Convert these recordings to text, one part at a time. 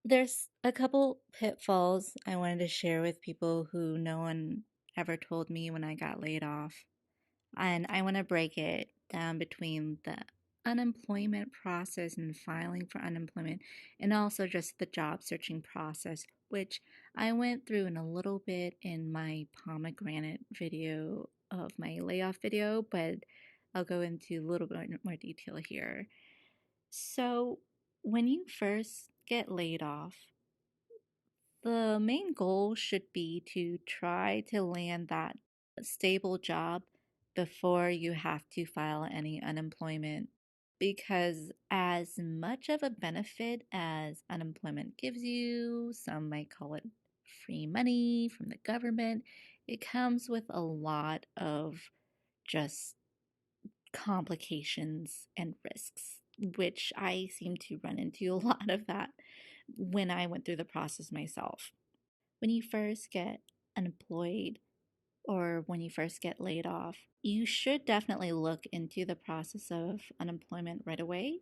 There's a couple pitfalls I wanted to share with people who no one ever told me when I got laid off. And I want to break it down between the unemployment process and filing for unemployment, and also just the job searching process, which I went through in a little bit in my pomegranate video of my layoff video, but I'll go into a little bit more detail here. So, when you first get laid off, the main goal should be to try to land that stable job before you have to file any unemployment. Because, as much of a benefit as unemployment gives you, some might call it free money from the government, it comes with a lot of just complications and risks, which I seem to run into a lot of that when I went through the process myself. When you first get unemployed or when you first get laid off, you should definitely look into the process of unemployment right away,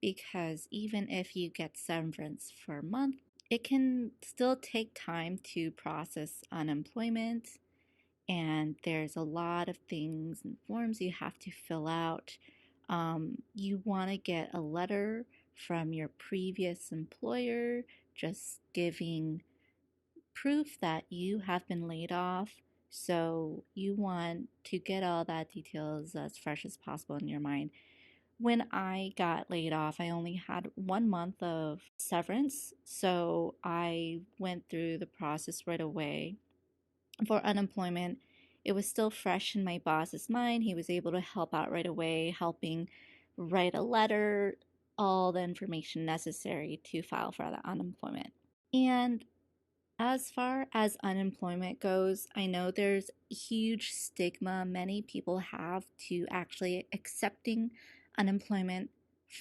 because even if you get severance for a month, it can still take time to process unemployment. And there's a lot of things and forms you have to fill out. You want to get a letter from your previous employer just giving proof that you have been laid off. So you want to get all that details as fresh as possible in your mind. When I got laid off, I only had 1 month of severance. So I went through the process right away for unemployment. It was still fresh in my boss's mind. He was able to help out right away, helping write a letter, all the information necessary to file for the unemployment. And as far as unemployment goes, I know there's a huge stigma many people have to actually accepting unemployment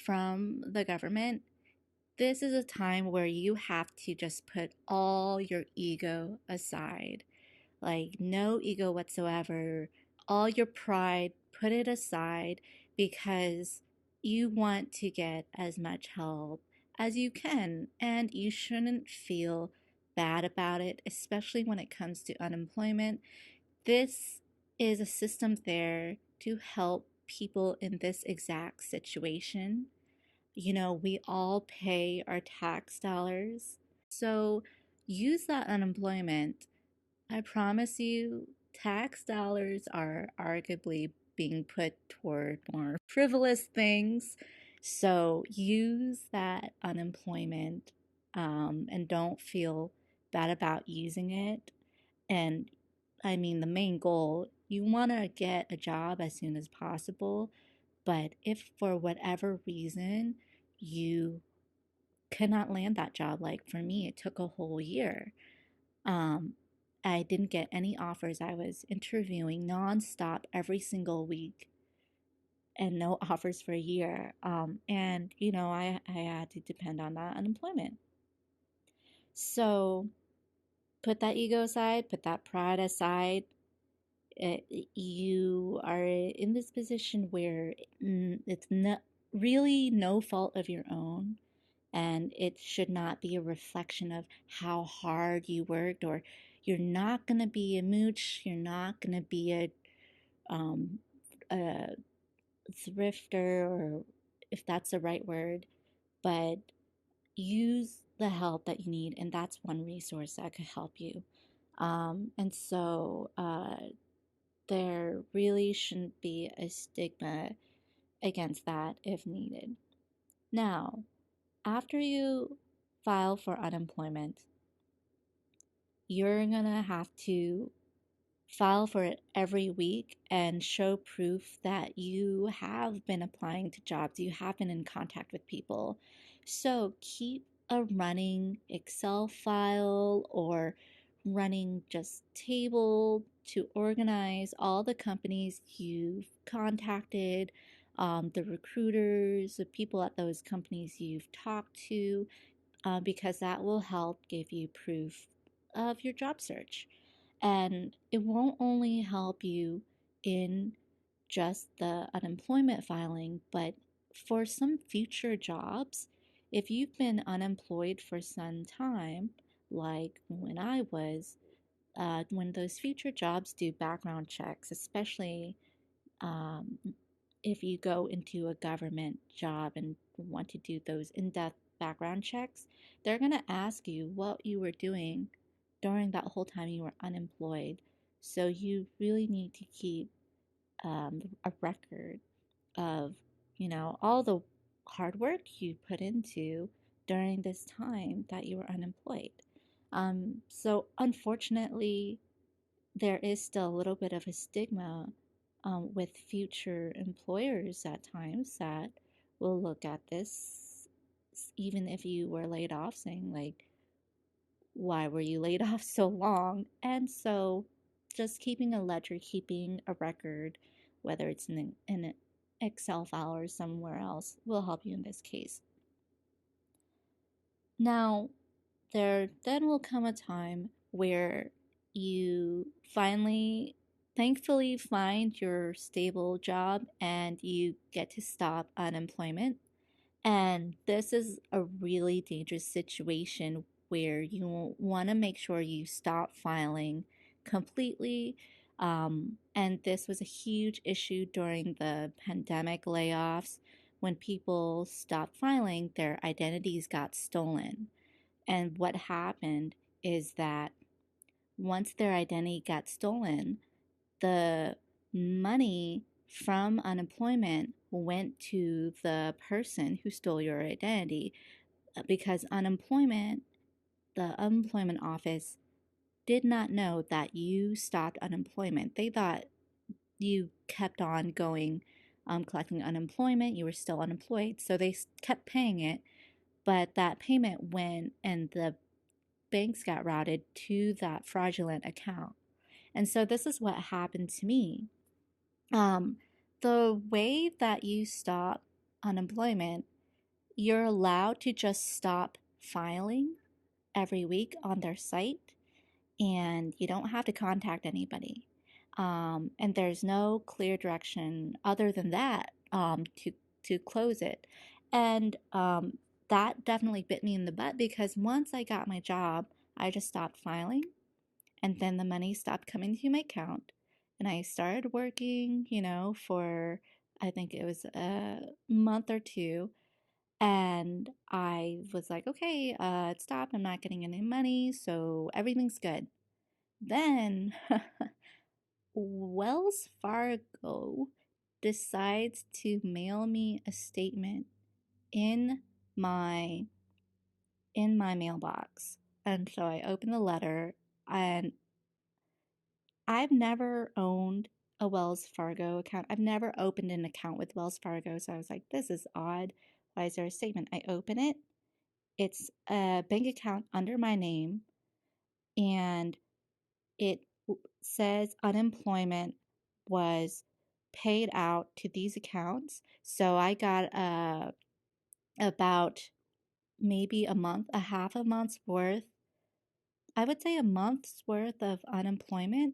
from the government. This is a time where you have to just put all your ego aside. Like, no ego whatsoever, all your pride, put it aside, because you want to get as much help as you can, and you shouldn't feel bad about it, especially when it comes to unemployment. This is a system there to help people in this exact situation. We all pay our tax dollars, so use that unemployment. I promise you, tax dollars are arguably being put toward more frivolous things. So use that unemployment, and don't feel bad about using it. And I mean, the main goal, you want to get a job as soon as possible. But if for whatever reason you cannot land that job, like for me, it took a whole year. Um, I didn't get any offers. I was interviewing nonstop every single week and no offers for a year. I had to depend on that unemployment. So put that ego aside, put that pride aside. You are in this position where it's not really no fault of your own, and it should not be a reflection of how hard you worked. Or you're not going to be a mooch, you're not going to be um, a thrifter, or if that's the right word, but use the help that you need, and that's one resource that could help you. There really shouldn't be a stigma against that if needed. Now, after you file for unemployment, you're gonna have to file for it every week and show proof that you have been applying to jobs, you have been in contact with people. So keep a running Excel file or running just table to organize all the companies you've contacted, the recruiters, the people at those companies you've talked to, because that will help give you proof of your job search. And it won't only help you in just the unemployment filing, but for some future jobs, if you've been unemployed for some time, like when I was, when those future jobs do background checks, especially um, if you go into a government job and want to do those in-depth background checks, they're going to ask you what you were doing during that whole time you were unemployed. So you really need to keep a record of, all the hard work you put into during this time that you were unemployed. So unfortunately, there is still a little bit of a stigma with future employers at times that will look at this, even if you were laid off, saying, like, why were you laid off so long? And so, just keeping a ledger, keeping a record, whether it's in an Excel file or somewhere else, will help you in this case. Now, there then will come a time where you finally, thankfully, find your stable job and you get to stop unemployment. And this is a really dangerous situation where you want to make sure you stop filing completely. And this was a huge issue during the pandemic layoffs. When people stopped filing, their identities got stolen. And what happened is that once their identity got stolen, the money from unemployment went to the person who stole your identity because the unemployment office did not know that you stopped unemployment. They thought you kept on going, collecting unemployment, you were still unemployed, so they kept paying it, but that payment went and the banks got routed to that fraudulent account. And so this is what happened to me. Um, the way that you stop unemployment, you're allowed to just stop filing every week on their site, and you don't have to contact anybody. And there's no clear direction other than that to close it. And that definitely bit me in the butt because once I got my job, I just stopped filing, and then the money stopped coming to my account. And I started working, for I think it was a month or two. And I was like, okay, it stopped. I'm not getting any money. So everything's good. Then Wells Fargo decides to mail me a statement in my mailbox. And so I open the letter, and I've never owned a Wells Fargo account. I've never opened an account with Wells Fargo. So I was like, this is odd. Why is there a statement? I open it. It's a bank account under my name, and it says unemployment was paid out to these accounts. So I got about maybe a half a month's worth, I would say a month's worth of unemployment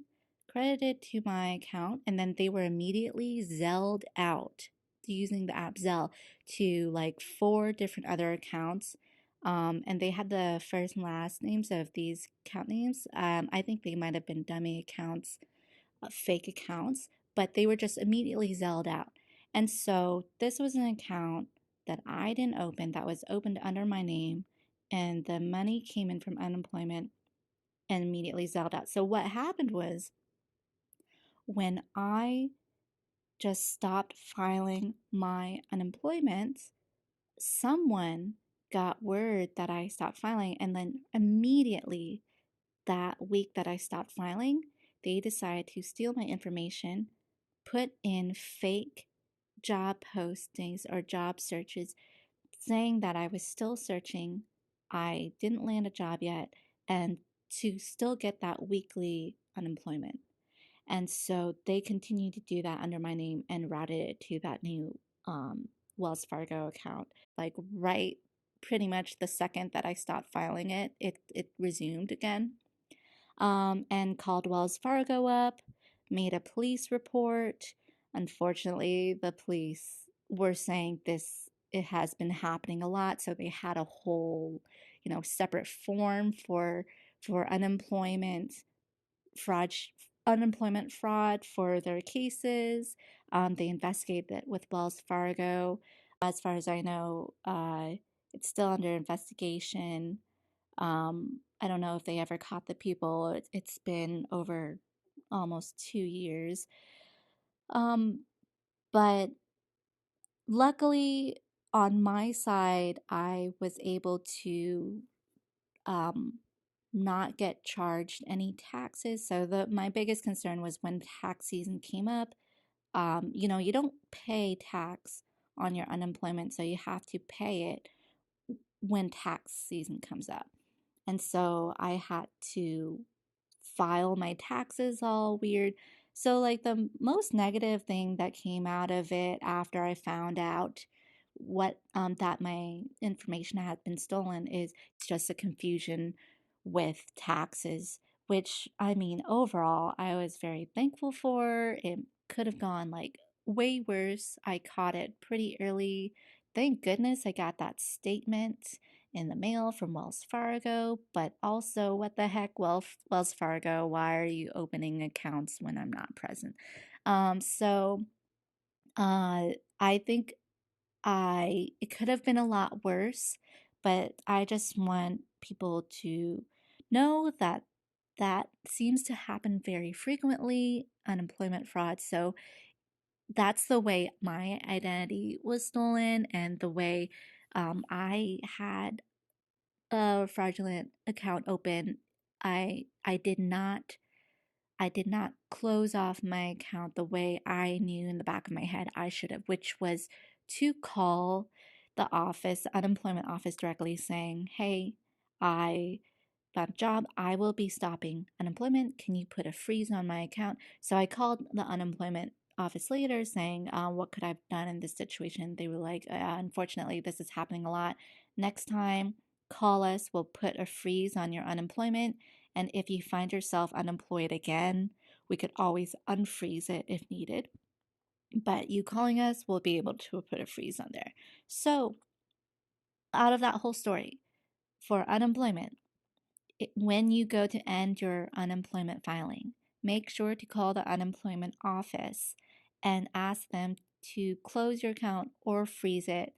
credited to my account, and then they were immediately Zelled out using the app Zelle to like four different other accounts. And they had the first and last names of these account names. I think they might have been dummy accounts, fake accounts, but they were just immediately Zelled out. And so this was an account that I didn't open, that was opened under my name, and the money came in from unemployment and immediately Zelled out. So what happened was when I just stopped filing my unemployment, someone got word that I stopped filing, and then immediately that week that I stopped filing, they decided to steal my information, put in fake job postings or job searches saying that I was still searching, I didn't land a job yet, and to still get that weekly unemployment. And so they continued to do that under my name and routed it to that new Wells Fargo account. Like right pretty much the second that I stopped filing it, it resumed again. And called Wells Fargo up, made a police report. Unfortunately, the police were saying this it has been happening a lot. So they had a whole, separate form for fraud, unemployment fraud for their cases. They investigated it with Wells Fargo. As far as I know, it's still under investigation. I don't know if they ever caught the people. It's been over almost 2 years. Um, but luckily, on my side, I was able to um, not get charged any taxes. So my biggest concern was when tax season came up. You don't pay tax on your unemployment, so you have to pay it when tax season comes up. And so I had to file my taxes all weird. So, like, the most negative thing that came out of it after I found out that my information had been stolen is just a confusion with taxes, which, I mean, overall, I was very thankful for. It could have gone like way worse. I caught it pretty early. Thank goodness I got that statement in the mail from Wells Fargo, but also, what the heck, Wells Fargo, why are you opening accounts when I'm not present? So I think it could have been a lot worse, but I just want people to know that that seems to happen very frequently, unemployment fraud. So that's the way my identity was stolen, and the way I had a fraudulent account open. I did not close off my account the way I knew in the back of my head I should have, which was to call the office, the unemployment office, directly saying, "Hey, I found a job. I will be stopping unemployment. Can you put a freeze on my account?" So I called the unemployment office later saying, what could I have done in this situation? They were like, unfortunately, this is happening a lot. Next time, call us. We'll put a freeze on your unemployment. And if you find yourself unemployed again, we could always unfreeze it if needed. But you calling us, we'll be able to put a freeze on there. So, out of that whole story, for unemployment, when you go to end your unemployment filing, make sure to call the unemployment office and ask them to close your account or freeze it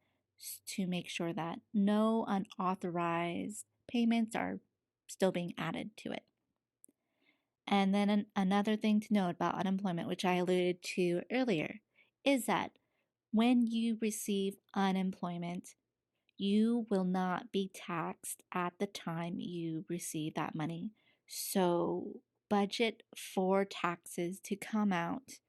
to make sure that no unauthorized payments are still being added to it. And then another thing to note about unemployment, which I alluded to earlier, is that when you receive unemployment, you will not be taxed at the time you receive that money. So budget for taxes to come out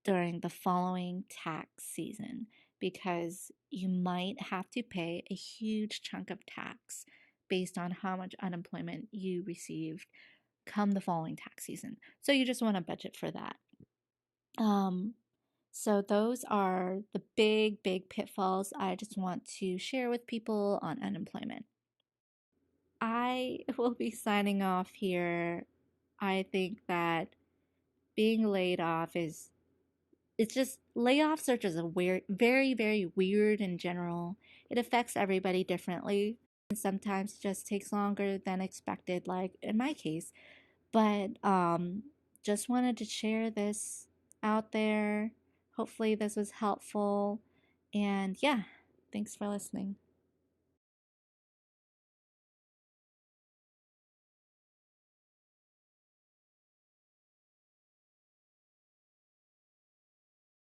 during the following tax season, because you might have to pay a huge chunk of tax based on how much unemployment you received come the following tax season. So you just want to budget for that. Um, so those are the big pitfalls I just want to share with people on unemployment. I will be signing off here. I think that being laid off it's just, layoffs are just a weird, very weird in general. It affects everybody differently. And sometimes it just takes longer than expected, like in my case. But just wanted to share this out there. Hopefully this was helpful. And yeah, thanks for listening.